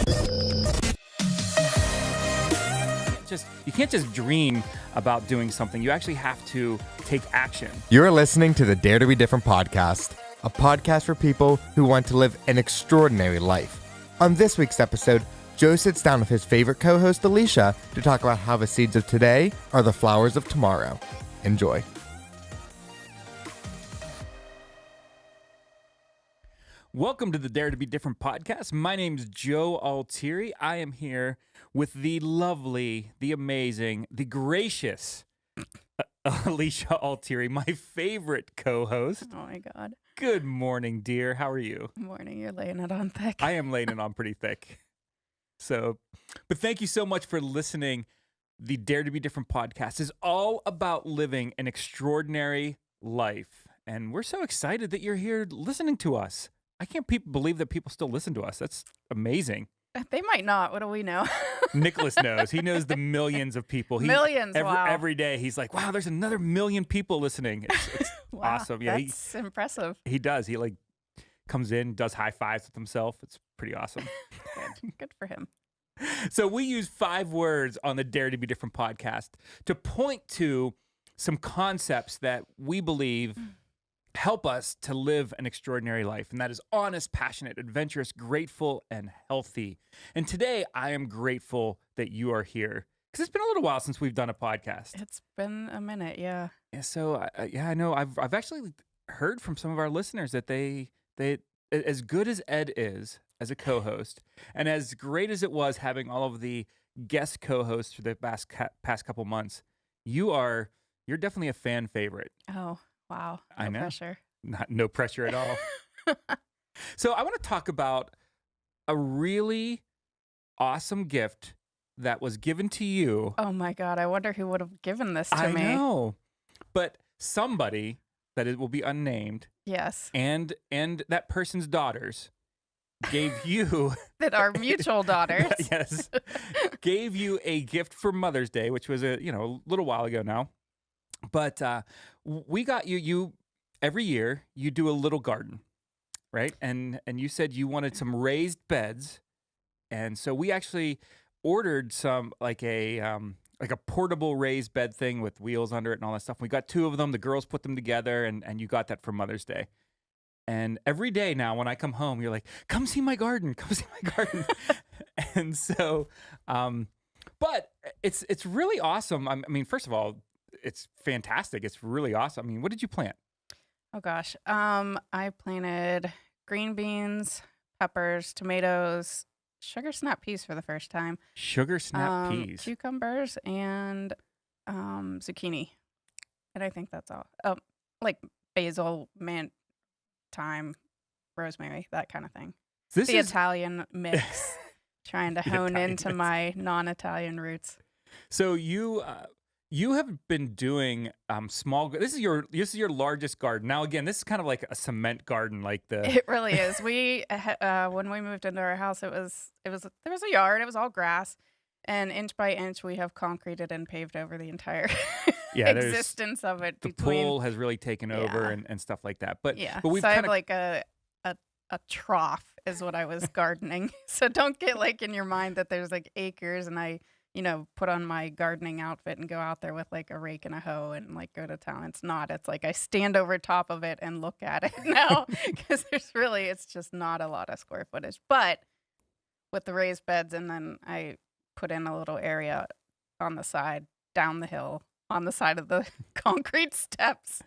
You can't just dream about doing something. You actually have to take action. You're listening to the Dare to Be Different podcast, a podcast for people who want to live an extraordinary life. On this week's episode, Joe sits down with his favorite co-host, Alisha, to talk about how the seeds of today are the flowers of tomorrow. Enjoy. Welcome to the Dare to Be Different podcast. My name's Joe Altieri. I am here with the lovely, the amazing, the gracious Alisha Altieri, my favorite co-host. Oh my God. Good morning, dear. How are you? Morning. You're laying it on thick. I am laying it on pretty thick. But thank you so much for listening. The Dare to Be Different podcast is all about living an extraordinary life. And we're so excited that you're here listening to us. I can't believe that people still listen to us. That's amazing. They might not. What do we know? Nicholas knows. He knows the millions of people. Millions, wow. Every day he's like, wow, there's another million people listening. It's wow, awesome. Yeah, that's impressive. He does. He comes in, does high fives with himself. It's pretty awesome. Good for him. So we use 5 words on the Dare to Be Different podcast to point to some concepts that we believe help us to live an extraordinary life. And that is honest, passionate, adventurous, grateful, and healthy. And today I am grateful that you are here because it's been a little while since we've done a podcast. It's been a minute, yeah. Yeah, so I know I've actually heard from some of our listeners that they as good as Ed is as a co-host, and as great as it was having all of the guest co-hosts for the past couple months, you're definitely a fan favorite. Oh, wow. No I know. pressure. No pressure at all. So I want to talk about a really awesome gift that was given to you. Oh my God. I wonder who would have given this to me. I know. But somebody that it will be unnamed. Yes. And that person's daughters gave you that our mutual daughters. Yes. Gave you a gift for Mother's Day, which was a little while ago now. But we got you every year you do a little garden, right? And you said you wanted some raised beds. And so we actually ordered some like a portable raised bed thing with wheels under it and all that stuff. We got 2 of them. The girls put them together and you got that for Mother's Day. And every day now when I come home, you're like, come see my garden, come see my garden. And so, but it's really awesome. I mean, first of all, it's fantastic. It's really awesome. I mean, what did you plant? Oh gosh. I planted green beans, peppers, tomatoes, sugar snap peas for the first time. Sugar snap peas. Cucumbers and zucchini. And I think that's all. Like basil, mint, thyme, rosemary, that kind of thing. The Italian mix. Trying to hone into my non-Italian roots. So you have been doing small. This is your largest garden. Now again, this is kind of like a cement garden, like the. It really is. We when we moved into our house, there was a yard. It was all grass, and inch by inch, we have concreted and paved over the entire existence of it. The pool has really taken over and stuff like that. But we've I have like a trough is what I was gardening. So don't get like in your mind that there's like acres and I put on my gardening outfit and go out there with like a rake and a hoe and like go to town. It's not. It's like I stand over top of it and look at it now because it's just not a lot of square footage. But with the raised beds, and then I put in a little area on the side, down the hill, on the side of the concrete steps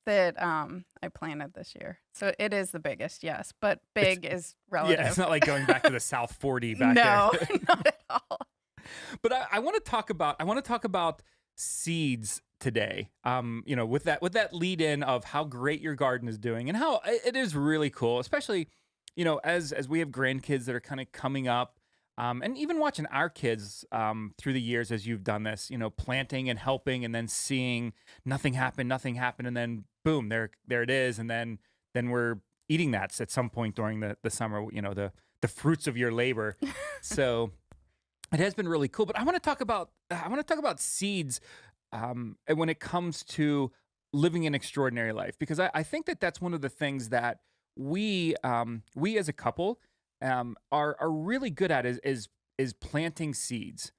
that I planted this year. So it is the biggest, yes, but big is relative. Yeah, it's not like going back to the South 40 back there. No, not at all. But I want to talk about seeds today. With that lead in of how great your garden is doing and how it is really cool, especially as we have grandkids that are kind of coming up. And even watching our kids through the years as you've done this, planting and helping and then seeing nothing happen, and then boom, there it is. And then we're eating that at some point during the summer, the fruits of your labor. So it has been really cool. But I want to talk about seeds when it comes to living an extraordinary life, because I think that that's one of the things that we as a couple are really good at is planting seeds.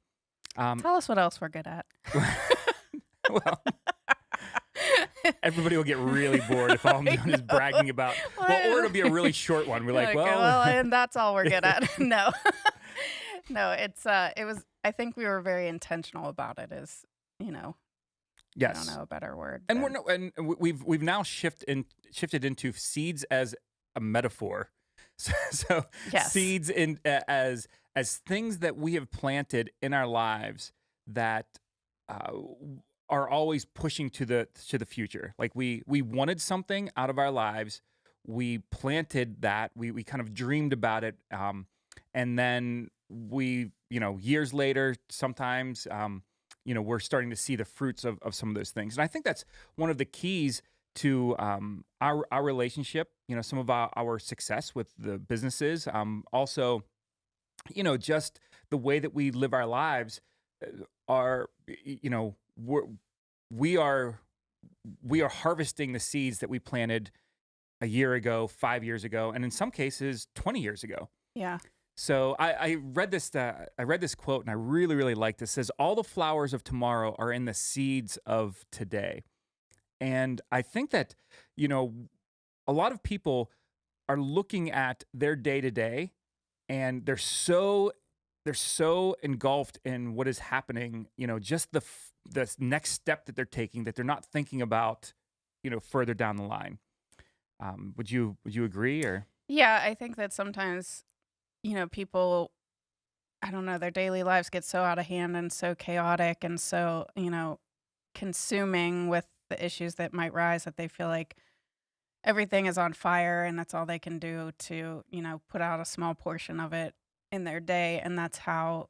Tell us what else we're good at. Well, everybody will get really bored if all I'm doing is bragging about. Well, or it'll be a really short one. We're like, Okay, well, and that's all we're good at. No, no, it was. I think we were very intentional about it. Is I don't yes. know a better word. And we've now shifted into seeds as a metaphor. So Yes. seeds as things that we have planted in our lives that are always pushing to the future. Like we wanted something out of our lives, we planted that, we kind of dreamed about it, and then we years later sometimes we're starting to see the fruits of some of those things. And I think that's one of the keys to our relationship, some of our success with the businesses, also, just the way that we live our lives are, we are harvesting the seeds that we planted a year ago, 5 years ago, and in some cases 20 years ago. Yeah. So I read this quote, and I really, really liked it. It says, all the flowers of tomorrow are in the seeds of today. And I think that, a lot of people are looking at their day to day, and they're so engulfed in what is happening, just the next step that they're taking, that they're not thinking about, further down the line. Would you agree? Or Yeah, I think that sometimes, people, I don't know, their daily lives get so out of hand and so chaotic and so, consuming with the issues that might rise, that they feel like everything is on fire and that's all they can do to, put out a small portion of it in their day. And that's how,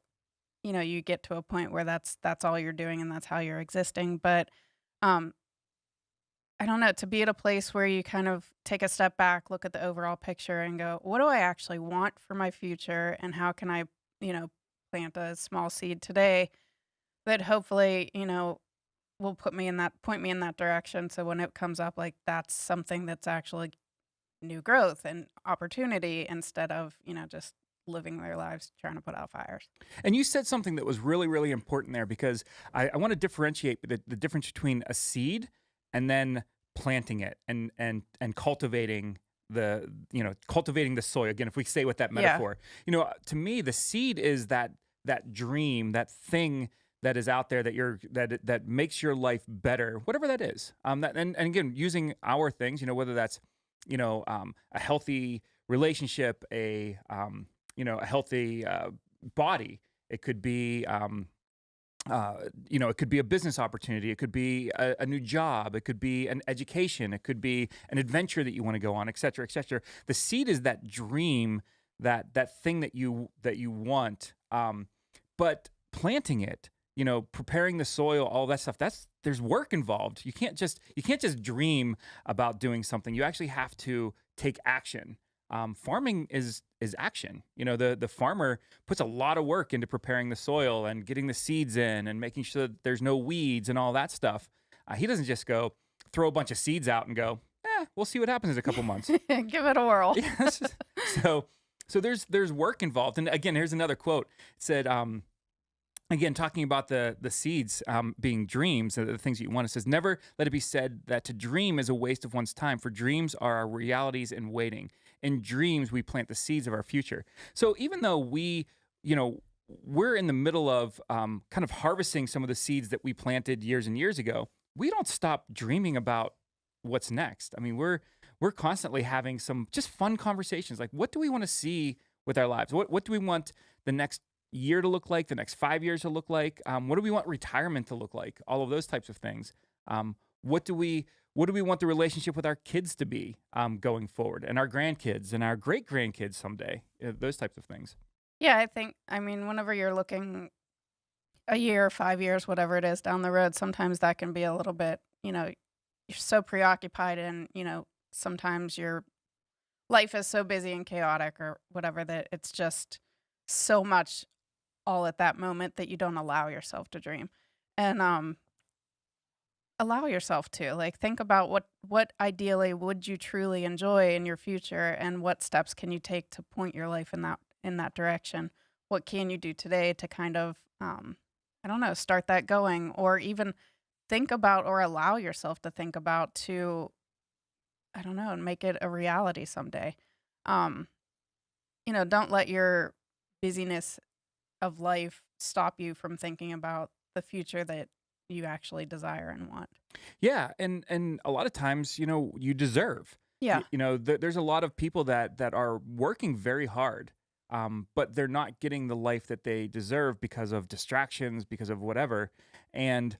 you get to a point where that's all you're doing and that's how you're existing. But um, I don't know, to be at a place where you kind of take a step back, look at the overall picture and go, what do I actually want for my future? And how can I, plant a small seed today that hopefully, will point me in that direction. So when it comes up, like that's something that's actually new growth and opportunity instead of, just living their lives trying to put out fires. And you said something that was really, really important there, because I want to differentiate the difference between a seed and then planting it and cultivating cultivating the soil. Again, if we stay with that Yeah. metaphor, to me, the seed is that dream, that thing that is out there that makes your life better, whatever that is. And again, using our things, whether that's a healthy relationship, a healthy body. It could be it could be a business opportunity. It could be a new job. It could be an education. It could be an adventure that you want to go on, et cetera, et cetera. The seed is that dream, that thing that you want. But planting it, preparing the soil, all that stuff, there's work involved. You can't just dream about doing something. You actually have to take action. Farming is action. The farmer puts a lot of work into preparing the soil and getting the seeds in and making sure that there's no weeds and all that stuff. He doesn't just go throw a bunch of seeds out and go, we'll see what happens in a couple months. Give it a whirl. Yes. So there's work involved. And again, here's another quote. It said, again, talking about the seeds being dreams, the things that you want. It says, never let it be said that to dream is a waste of one's time, for dreams are our realities in waiting. In dreams, we plant the seeds of our future. So even though we're in the middle of kind of harvesting some of the seeds that we planted years and years ago, we don't stop dreaming about what's next. I mean, we're constantly having some just fun conversations. Like, what do we want to see with our lives? What do we want the next year to look like, the next 5 years to look like? What do we want retirement to look like? All of those types of things. What do we want the relationship with our kids to be going forward, and our grandkids and our great grandkids someday? Those types of things. Yeah, I mean, whenever you're looking a year, 5 years, whatever it is down the road, sometimes that can be a little bit, you're so preoccupied and, sometimes your life is so busy and chaotic or whatever that it's just so much all at that moment that you don't allow yourself to dream. And allow yourself to. Like, think about what ideally would you truly enjoy in your future, and what steps can you take to point your life in that direction? What can you do today to kind of I don't know, start that going, or even think about or allow yourself to think about to, I don't know, make it a reality someday. Um, don't let your busyness of life stop you from thinking about the future that you actually desire and want. Yeah, and a lot of times, you deserve. Yeah. There's a lot of people that are working very hard, but they're not getting the life that they deserve because of distractions, because of whatever. And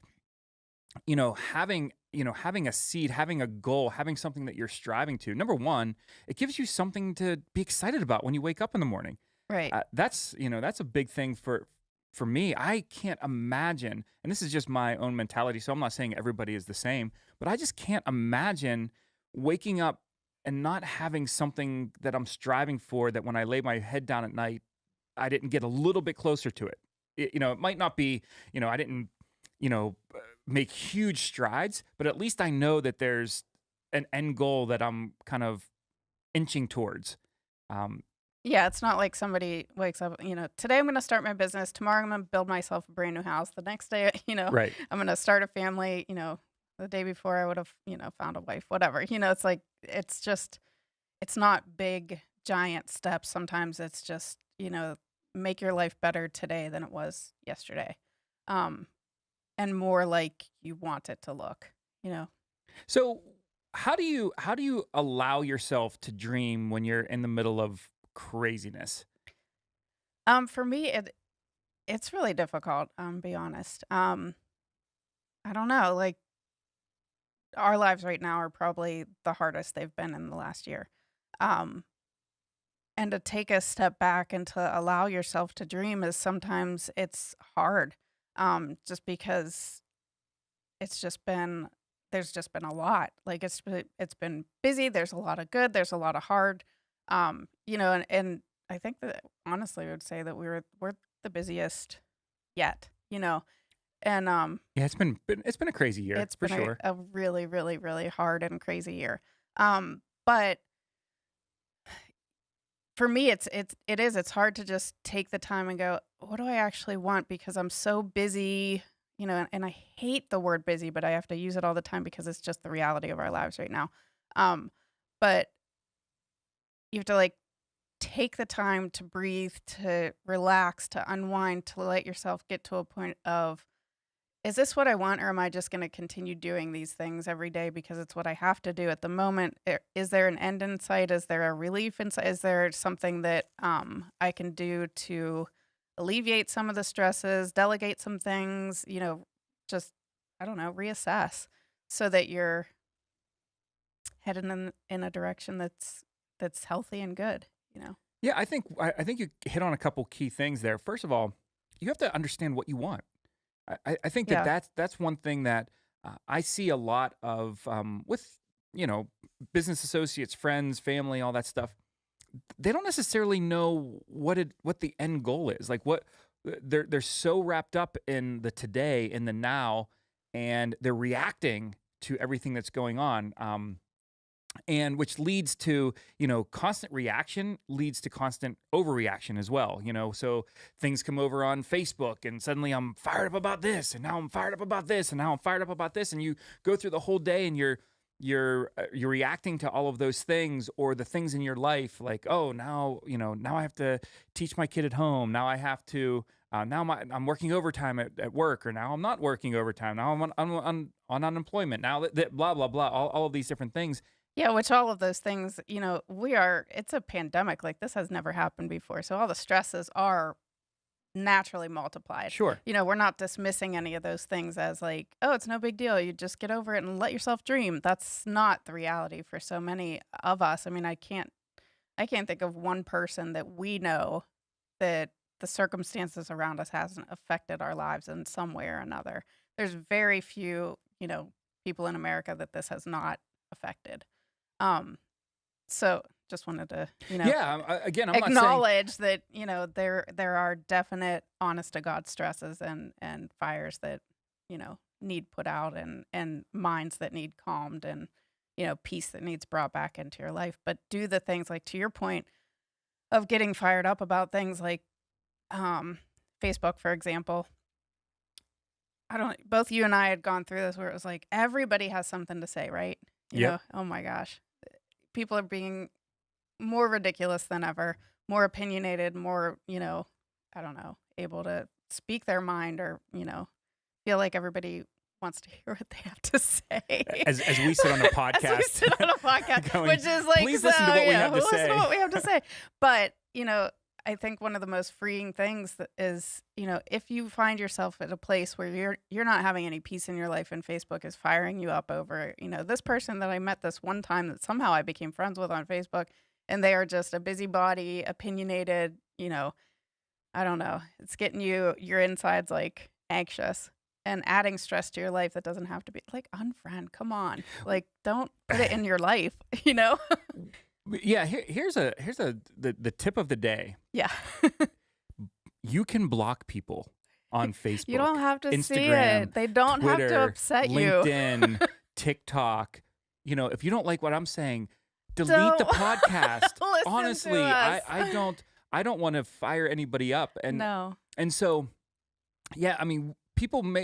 having a seed, having a goal, having something that you're striving to. Number one, it gives you something to be excited about when you wake up in the morning. Right. That's a big thing for me. I can't imagine, and this is just my own mentality, so I'm not saying everybody is the same, but I just can't imagine waking up and not having something that I'm striving for, that when I lay my head down at night, I didn't get a little bit closer to it. It might not be, I didn't, make huge strides, but at least I know that there's an end goal that I'm kind of inching towards. Um, Yeah, it's not like somebody wakes up, today I'm going to start my business. Tomorrow I'm going to build myself a brand new house. The next day, right. I'm going to start a family. The day before I would have, found a wife, whatever. It's like, it's not big, giant steps. Sometimes it's just, make your life better today than it was yesterday. Um, and more like you want it to look, you know? So how do you allow yourself to dream when you're in the middle of craziness? For me, it's really difficult, be honest. I don't know, like, our lives right now are probably the hardest they've been in the last year. Um, and to take a step back and to allow yourself to dream is sometimes it's hard. Just because it's just been there's just been a lot. Like it's been busy. There's a lot of good. There's a lot of hard. And I think that honestly, I would say that we're the busiest yet. And Yeah, it's been a crazy year it's for been sure. a really, really, really hard and crazy year. But for me, it's hard to just take the time and go, what do I actually want? Because I'm so busy, and I hate the word busy, but I have to use it all the time because it's just the reality of our lives right now. Um, but you have to like take the time to breathe, to relax, to unwind, to let yourself get to a point of, is this what I want, or am I just going to continue doing these things every day because it's what I have to do at the moment? Is there an end in sight? Is there a relief in sight? Is there something that I can do to alleviate some of the stresses, delegate some things? Just I don't know, reassess so that you're headed in a direction that's healthy and good. Yeah, I think you hit on a couple key things there. First of all, you have to understand what you want. I think that Yeah, that's one thing that I see a lot of with you know business associates, friends, family, all that stuff. They don't necessarily know what the end goal is. Like what they're so wrapped up in the today, in the now, and they're reacting to everything that's going on. And which leads to constant reaction leads to constant overreaction as well. So things come over on Facebook and suddenly I'm fired up about this, and now I'm fired up about this, and now I'm fired up about this, and you go through the whole day and you're reacting to all of those things, or the things in your life, like, oh, now I have to teach my kid at home, now I have to I'm working overtime at work, or now I'm not working overtime, now I'm on unemployment, now that blah blah blah, all of these different things. yeah. Which all of those things, it's a pandemic. Like this has never happened before, so all the stresses are naturally multiplied. Sure. We're not dismissing any of those things as like, oh, it's no big deal. You just get over it and let yourself dream. That's not the reality for so many of us. I mean, I can't think of one person that we know that the circumstances around us hasn't affected our lives in some way or another. There's very few, people in America that this has not affected. Um, so just wanted to, Yeah, again, I'm not saying. acknowledge that there are definite honest to god stresses and fires that need put out, and minds that need calmed, and peace that needs brought back into your life. But do the things, like to your point of getting fired up about things like Facebook, for example. Both you and I had gone through this where it was like everybody has something to say, right? Yep. Oh my gosh. People are being more ridiculous than ever, more opinionated, more, I don't know, able to speak their mind, or, feel like everybody wants to hear what they have to say. As we sit on a podcast. As we sit on a podcast, going, which is like, please listen to what we have to listen say. to what we have to say. But, I think one of the most freeing things is, if you find yourself at a place where you're not having any peace in your life, and Facebook is firing you up over, this person that I met this one time that somehow I became friends with on Facebook, and they are just a busybody, opinionated, I don't know. It's getting your insides like anxious and adding stress to your life that doesn't have to be. Like, unfriend, come on. Like, don't put it in your life, Yeah, here's the tip of the day. Yeah. You can block people on Facebook. You don't have to Instagram, see it. They don't Twitter, have to upset you. LinkedIn, TikTok. If you don't like what I'm saying, delete the podcast. Listen Honestly, to us. I don't want to fire anybody up. No. And so, yeah, I mean,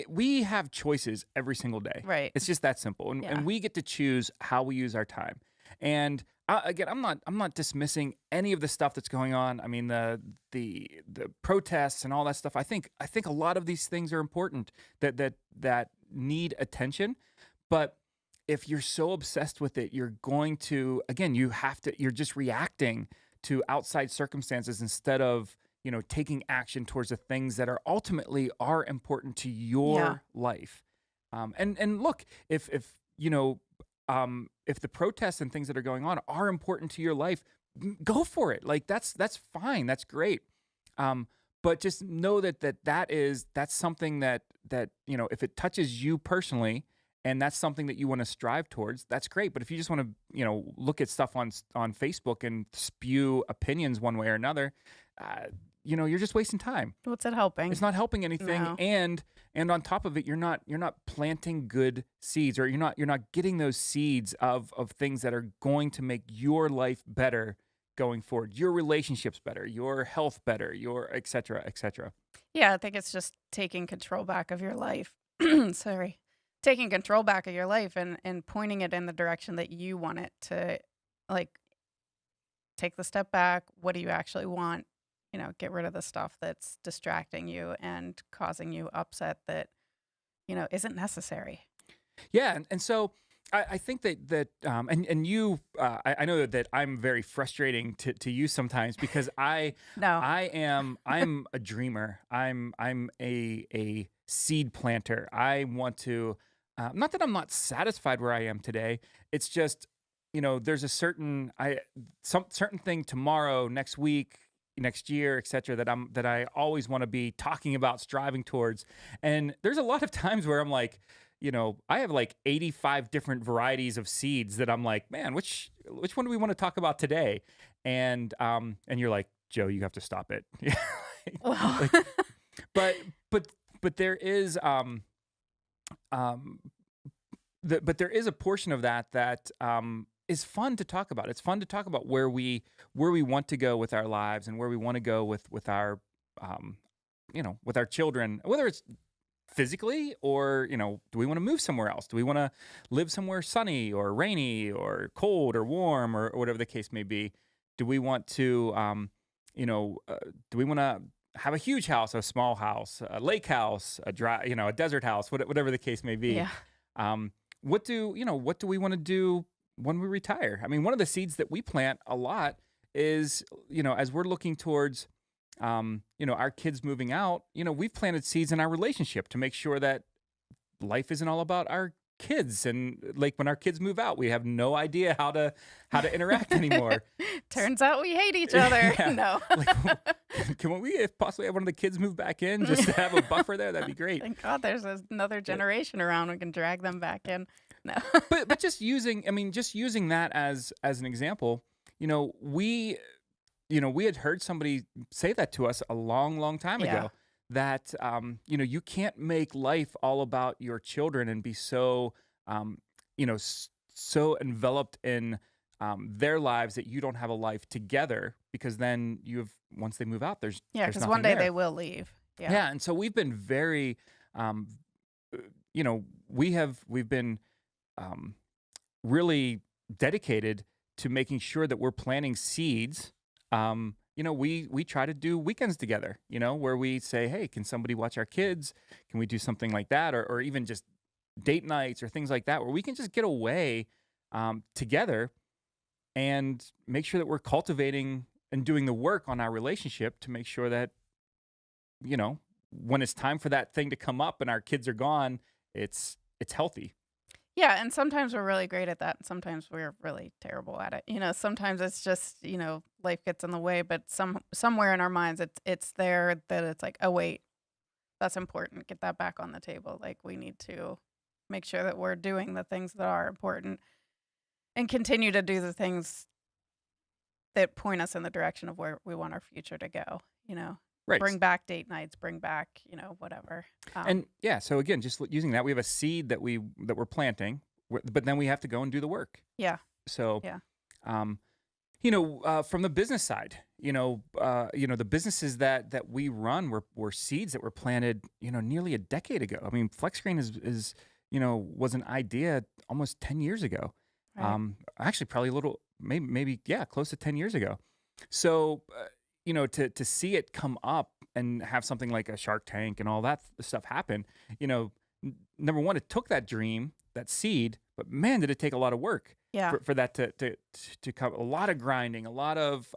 we have choices every single day. Right. It's just that simple. And we get to choose how we use our time. And again, I'm not dismissing any of the stuff that's going on. I mean, the protests and all that stuff. I think a lot of these things are important that need attention. But if you're so obsessed with it, you're going to, again, you're just reacting to outside circumstances instead of, taking action towards the things that are ultimately important to your life. And look, if the protests and things that are going on are important to your life, go for it. Like that's fine. That's great. But just know that's something that if it touches you personally, and that's something that you want to strive towards, that's great. But if you just want to, look at stuff on Facebook and spew opinions one way or another, you're just wasting time. What's it helping? It's not helping anything. No. And on top of it, you're not planting good seeds, or you're not getting those seeds of things that are going to make your life better going forward, your relationships better, your health better, your et cetera, et cetera. Yeah, I think it's just taking control back of your life. Sorry. Taking control back of your life and pointing it in the direction that you want it to, like, take the step back. What do you actually want? Get rid of the stuff that's distracting you and causing you upset that, isn't necessary. Yeah. And so I think that and you, I know that I'm very frustrating to you sometimes, because I'm a dreamer. I'm a seed planter. I want to, not that I'm not satisfied where I am today. It's just, there's a certain thing tomorrow, next week, next year, et cetera, that I always want to be talking about, striving towards. And there's a lot of times where I'm like, I have like 85 different varieties of seeds that I'm like, man, which one do we want to talk about today? And you're like, Joe, you have to stop it. But there is but there is a portion of that is fun to talk about. It's fun to talk about where we want to go with our lives, and where we want to go with our with our children, whether it's physically, or do we want to move somewhere else? Do we want to live somewhere sunny or rainy or cold or warm, or whatever the case may be? Do we want to do we want to have a huge house, a small house, a lake house, a dry, a desert house, whatever the case may be? Yeah. What do we want to do when we retire? I mean, one of the seeds that we plant a lot is, as we're looking towards, our kids moving out, we've planted seeds in our relationship to make sure that life isn't all about our kids. And like, when our kids move out, we have no idea how to interact anymore. Turns out we hate each other. Yeah. No. Can we, if possibly, have one of the kids move back in just to have a buffer there? That'd be great. Thank God there's another generation around. We can drag them back in. No. but just using that as an example, we had heard somebody say that to us a long, long time ago, that you can't make life all about your children and be so so enveloped in their lives that you don't have a life together, because then once they move out, Yeah, there's because one nothing day there. they will leave. Yeah. Yeah, and so we've been very, um, we've been um, really dedicated to making sure that we're planting seeds. We try to do weekends together, where we say, hey, can somebody watch our kids? Can we do something like that? Or even just date nights or things like that, where we can just get away together and make sure that we're cultivating and doing the work on our relationship to make sure that, when it's time for that thing to come up and our kids are gone, it's healthy. Yeah, and sometimes we're really great at that, and sometimes we're really terrible at it. Sometimes it's just, life gets in the way, but somewhere in our minds it's there that it's like, "Oh, wait, that's important. Get that back on the table." Like, we need to make sure that we're doing the things that are important and continue to do the things that point us in the direction of where we want our future to go, you know? Right. Bring back date nights, bring back, whatever. And yeah, so again, just using that, we have a seed that we're planting, but then we have to go and do the work. Yeah, So, yeah. from the business side, the businesses that we run were seeds that were planted, nearly a decade ago. I mean, FlexScreen is was an idea almost 10 years ago. Right. Actually, probably a little, maybe yeah, close to 10 years ago. So, to see it come up and have something like a Shark Tank and all that stuff happen, number one, it took that dream, that seed, but man, did it take a lot of work Yeah. for that to come. A lot of grinding, a lot of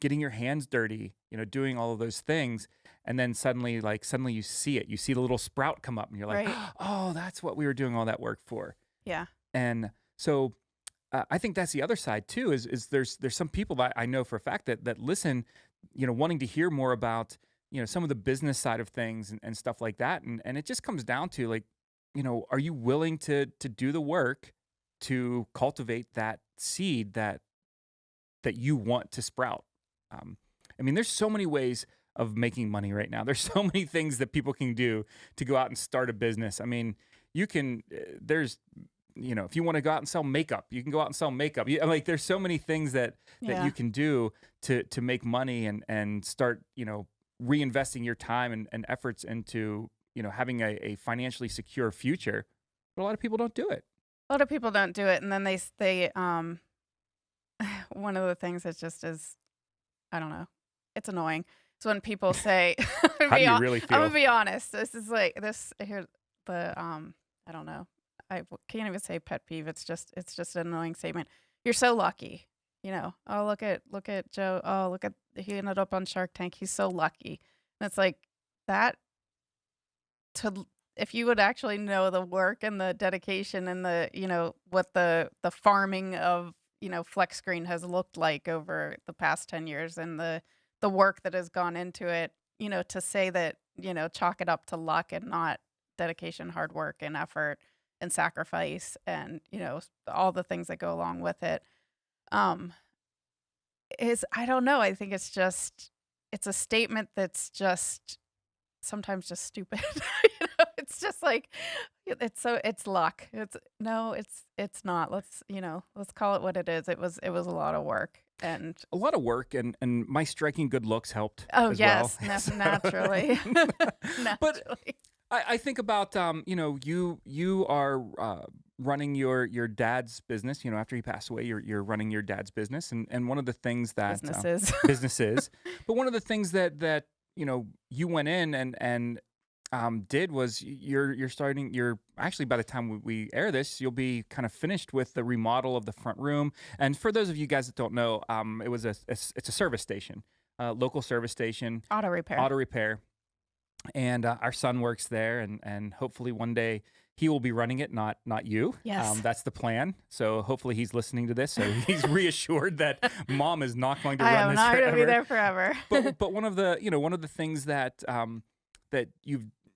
getting your hands dirty, doing all of those things, and then suddenly you see it, you see the little sprout come up, and you're like, Right. oh, that's what we were doing all that work for. Yeah. And so I think that's the other side too. Is there's some people that I know for a fact that listen, wanting to hear more about some of the business side of things and stuff like that, and it just comes down to like, are you willing to do the work to cultivate that seed that you want to sprout? I mean, there's so many ways of making money right now. There's so many things that people can do to go out and start a business. I mean, you can. There's if you want to go out and sell makeup, you can go out and sell makeup. Like there's so many things that Yeah. you can do to make money and start, reinvesting your time and efforts into, having a financially secure future. But a lot of people don't do it. A lot of people don't do it, and then they one of the things that just is, I don't know, it's annoying. It's when people say, How do you really I'm feel? gonna be honest. This is like this here I don't know. Can't even say pet peeve. It's just an annoying statement. You're so lucky. Oh, look at Joe. Oh, look at, he ended up on Shark Tank. He's so lucky. And it's like that, if you would actually know the work and the dedication and the, what the farming of, FlexScreen has looked like over the past 10 years, and the work that has gone into it, to say that, chalk it up to luck and not dedication, hard work and effort and sacrifice and, all the things that go along with it, is, I don't know. I think it's a statement that's just sometimes just stupid. It's just like, it's luck. It's not. Let's call it what it is. It was a lot of work, and A lot of work, and my striking good looks helped oh as yes, well. naturally. But Naturally. I think about you are running your dad's business. After he passed away, you're running your dad's business, and one of the things that businesses, but one of the things that you went in and did was you're actually, by the time we air this, you'll be kind of finished with the remodel of the front room. And for those of you guys that don't know, it's a service station, local service station, Auto repair. and our son works there, and hopefully one day he will be running it, not you. Yes. That's the plan. So hopefully he's listening to this, so he's reassured that mom is not going to I run am this not forever. going to be there forever. But one of the things that that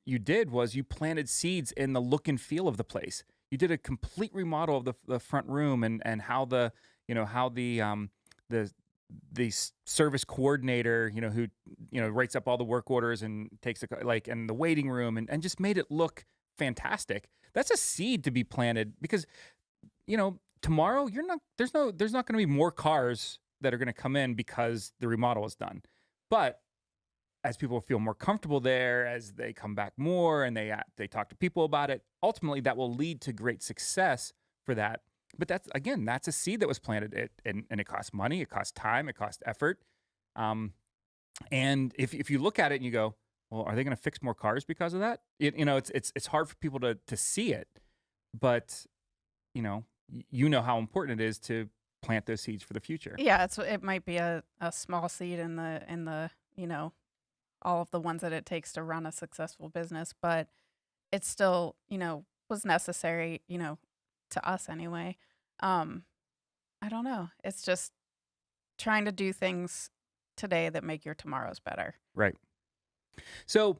you did was you planted seeds in the look and feel of the place. You did a complete remodel of the front room, and how the service coordinator, who writes up all the work orders and takes and the waiting room and just made it look fantastic. That's a seed to be planted because, tomorrow there's not going to be more cars that are going to come in because the remodel is done. But as people feel more comfortable there, as they come back more and they talk to people about it, ultimately that will lead to great success for that. But that's a seed that was planted. And it costs money, it costs time, it costs effort. And if you look at it and you go, well, are they going to fix more cars because of that? It's hard for people to see it, but you know how important it is to plant those seeds for the future. Yeah, it might be a small seed in the all of the ones that it takes to run a successful business, but it still was necessary to us anyway. I don't know. It's just trying to do things today that make your tomorrows better. Right. So,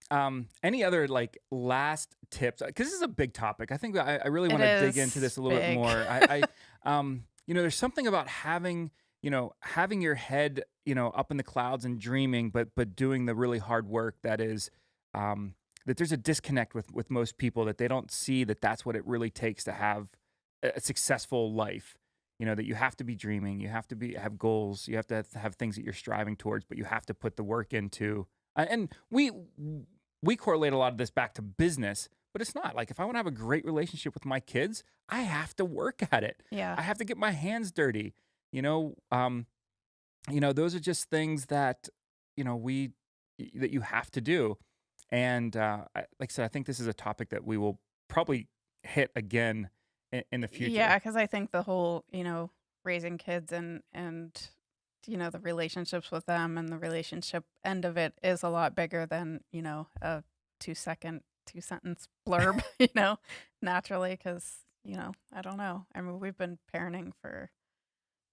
any other last tips? Because this is a big topic. I think I really want to dig into this a little bit more. There's something about having your head, up in the clouds and dreaming, but doing the really hard work that is, that there's a disconnect with most people, that they don't see that that's what it really takes to have a successful life. That you have to be dreaming, you have to have goals, you have to have things that you're striving towards, but you have to put the work into. And we correlate a lot of this back to business, but it's not. If I want to have a great relationship with my kids, I have to work at it. Yeah. I have to get my hands dirty. Those are just things that that you have to do. And like I said, I think this is a topic that we will probably hit again in the future. Yeah, because I think the whole, raising kids and the relationships with them and the relationship end of it is a lot bigger than, a 2-sentence blurb, naturally, because, I don't know. I mean, we've been parenting for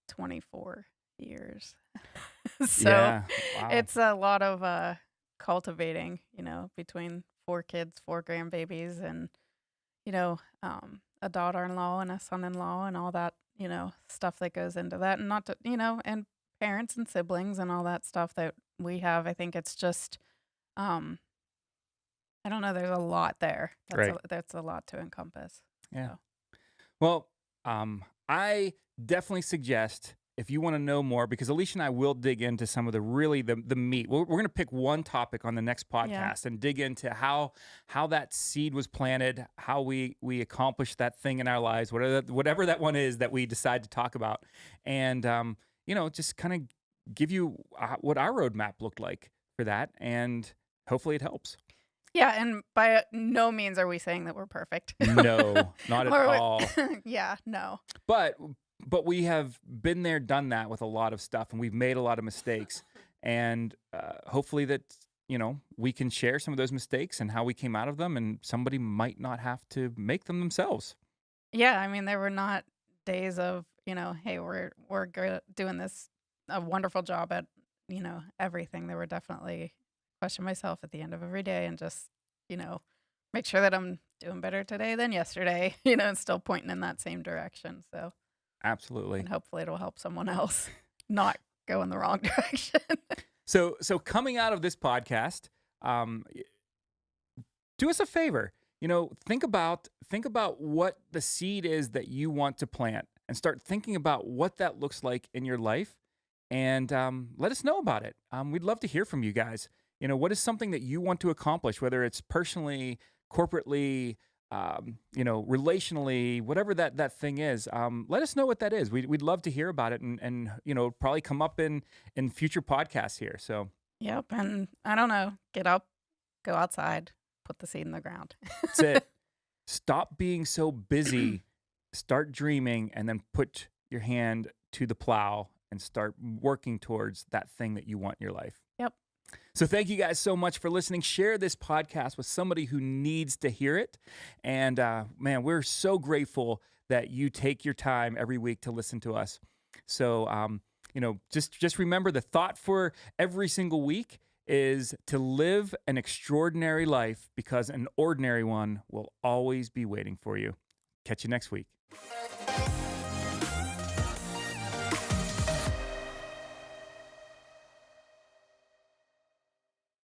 24 years. So Yeah. Wow. it's a lot of cultivating, between 4 kids, 4 grandbabies, and, a daughter-in-law and a son-in-law and all that, stuff that goes into that. And not to, and parents and siblings and all that stuff that we have. I think it's just, I don't know, there's a lot there. That's a lot to encompass. Yeah. So. Well, I definitely suggest, if you want to know more, because Alisha and I will dig into some of the meat. We're going to pick one topic on the next podcast and dig into how that seed was planted, how we accomplished that thing in our lives, whatever that one is that we decide to talk about, and just kind of give you what our roadmap looked like for that, and hopefully it helps. Yeah, and by no means are we saying that we're perfect. No, not at all. Yeah, no. But we have been there, done that with a lot of stuff, and we've made a lot of mistakes. And hopefully that, we can share some of those mistakes and how we came out of them, and somebody might not have to make them themselves. Yeah, I mean, there were not days of, hey, we're doing this a wonderful job at, everything. There were definitely question myself at the end of every day and just, make sure that I'm doing better today than yesterday, and still pointing in that same direction. So. Absolutely. And hopefully it'll help someone else not go in the wrong direction. So coming out of this podcast, do us a favor. Think about what the seed is that you want to plant, and start thinking about what that looks like in your life, and let us know about it. We'd love to hear from you guys. What is something that you want to accomplish, whether it's personally, corporately, relationally, whatever that thing is. Let us know what that is. We'd love to hear about it, and probably come up in future podcasts here. So. Yep, and I don't know, get up, go outside, put the seed in the ground. That's it. Stop being so busy, start dreaming, and then put your hand to the plow and start working towards that thing that you want in your life. Yep. So thank you guys so much for listening. Share this podcast with somebody who needs to hear it. And man, we're so grateful that you take your time every week to listen to us. So, just remember, the thought for every single week is to live an extraordinary life, because an ordinary one will always be waiting for you. Catch you next week.